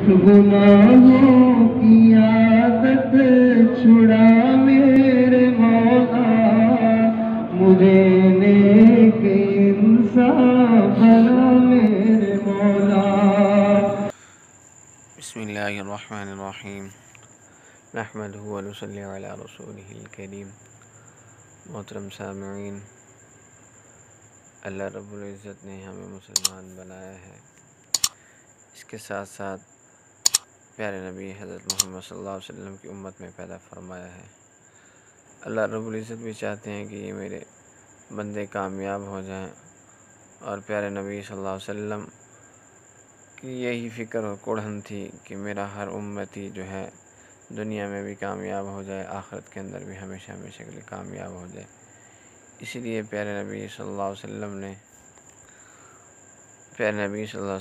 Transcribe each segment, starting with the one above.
گناہوں کی عادت چھڑا میرے مولا، مجھے نیک انسان بنا میرے مولا۔ بسم اللہ الرحمن الرحیم، نحمدہ و نصلی علی رسولہ الکریم۔ محترم سامعین، اللہ رب العزت نے ہمیں مسلمان بنایا ہے، اس کے ساتھ ساتھ پیارے نبی حضرت محمد صلی اللہ علیہ وسلم کی امت میں پیدا فرمایا ہے۔ اللہ رب العزت بھی چاہتے ہیں کہ یہ میرے بندے کامیاب ہو جائیں، اور پیارے نبی صلی اللہ علیہ وسلم کی یہی فکر اور کڑھن تھی کہ میرا ہر امتی جو ہے دنیا میں بھی کامیاب ہو جائے، آخرت کے اندر بھی ہمیشہ ہمیشہ کے لیے کامیاب ہو جائے۔ اسی لیے پیارے نبی صلی اللہ علیہ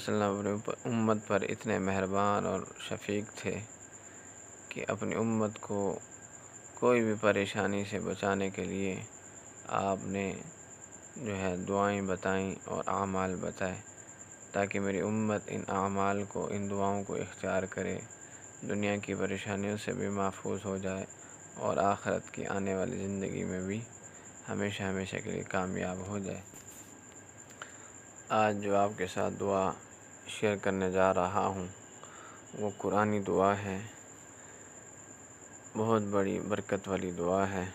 وسلم اپنی امت پر اتنے مہربان اور شفیق تھے کہ اپنی امت کو کوئی بھی پریشانی سے بچانے کے لیے آپ نے جو ہے دعائیں بتائیں اور اعمال بتائے، تاکہ میری امت ان اعمال کو، ان دعاؤں کو اختیار کرے، دنیا کی پریشانیوں سے بھی محفوظ ہو جائے اور آخرت کی آنے والی زندگی میں بھی ہمیشہ ہمیشہ کے لیے کامیاب ہو جائے۔ آج جو آپ کے ساتھ دعا شیئر کرنے جا رہا ہوں وہ قرآنی دعا ہے، بہت بڑی برکت والی دعا ہے،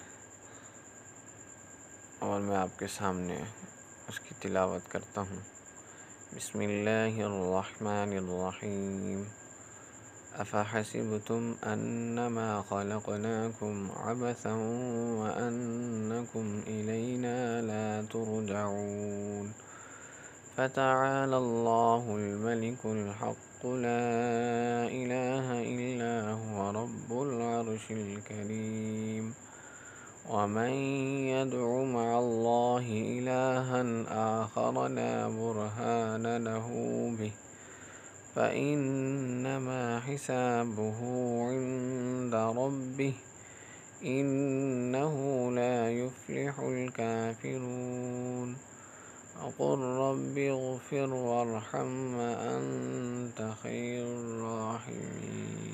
اور میں آپ کے سامنے اس کی تلاوت کرتا ہوں۔ بسم اللہ الرحمن الرحیم۔ افحسبتم انما خلقناکم عبثا وانکم الینا لا ترجعون، فتعالى الله الملك الحق لا إله إلا هو رب العرش الكريم، ومن يدع مع الله إلها آخر لا برهان له به فإنما حسابه عند ربه إنه لا يفلح الكافرون، وقل رب اغفر وارحم وأنت خير الراحمين۔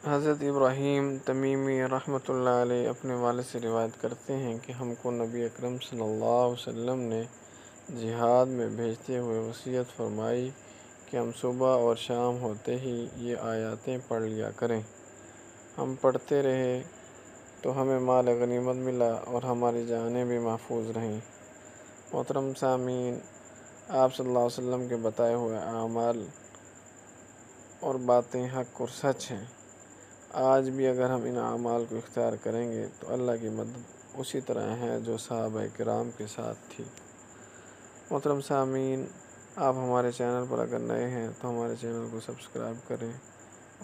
حضرت ابراہیم تمیمی رحمۃ اللہ علیہ اپنے والد سے روایت کرتے ہیں کہ ہم کو نبی اکرم صلی اللہ علیہ وسلم نے جہاد میں بھیجتے ہوئے وصیت فرمائی کہ ہم صبح اور شام ہوتے ہی یہ آیاتیں پڑھ لیا کریں۔ ہم پڑھتے رہے تو ہمیں مال غنیمت ملا اور ہماری جانیں بھی محفوظ رہیں۔ محترم سامعین، آپ صلی اللہ علیہ وسلم کے بتائے ہوئے اعمال اور باتیں حق اور سچ ہیں۔ آج بھی اگر ہم ان اعمال کو اختیار کریں گے تو اللہ کی مدد اسی طرح ہے جو صحابہ کرام کے ساتھ تھی۔ محترم سامعین، آپ ہمارے چینل پر اگر نئے ہیں تو ہمارے چینل کو سبسکرائب کریں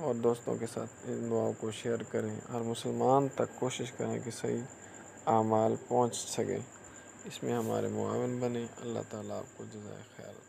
اور دوستوں کے ساتھ ان دعاؤں کو شیئر کریں، ہر مسلمان تک کوشش کریں کہ صحیح اعمال پہنچ سکیں، اس میں ہمارے معاون بنیں۔ اللہ تعالیٰ آپ کو جزائے خیر۔